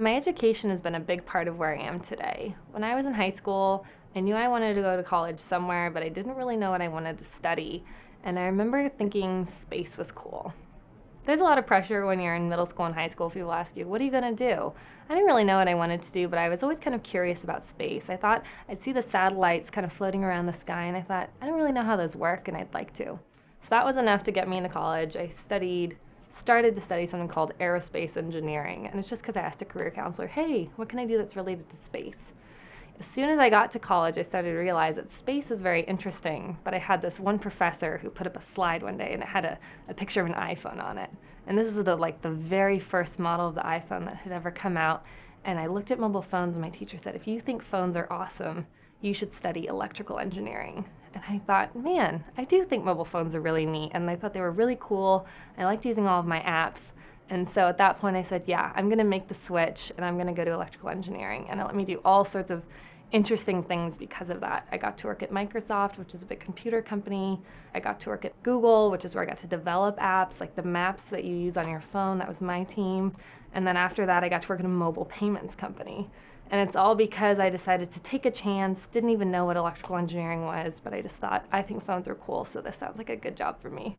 My education has been a big part of where I am today. When I was in high school, I knew I wanted to go to college somewhere, but I didn't really know what I wanted to study. And I remember thinking space was cool. There's a lot of pressure when you're in middle school and high school. People ask you, what are you going to do? I didn't really know what I wanted to do, but I was always kind of curious about space. I thought I'd see the satellites kind of floating around the sky, and I thought, I don't really know how those work, and I'd like to. So that was enough to get me into college. Started to study something called aerospace engineering, and it's just because I asked a career counselor, hey, what can I do that's related to space? As soon as I got to college, I started to realize that space is very interesting, but I had this one professor who put up a slide one day and it had a picture of an iPhone on it. And this was the very first model of the iPhone that had ever come out. And I looked at mobile phones and my teacher said, if you think phones are awesome, you should study electrical engineering. And I thought, man, I do think mobile phones are really neat. And I thought they were really cool. I liked using all of my apps. And so at that point I said, yeah, I'm going to make the switch and I'm going to go to electrical engineering. And it let me do all sorts of interesting things because of that. I got to work at Microsoft, which is a big computer company. I got to work at Google, which is where I got to develop apps like the maps that you use on your phone. That was my team. And then after that, I got to work at a mobile payments company. And it's all because I decided to take a chance, didn't even know what electrical engineering was, but I just thought, I think phones are cool, so this sounds like a good job for me.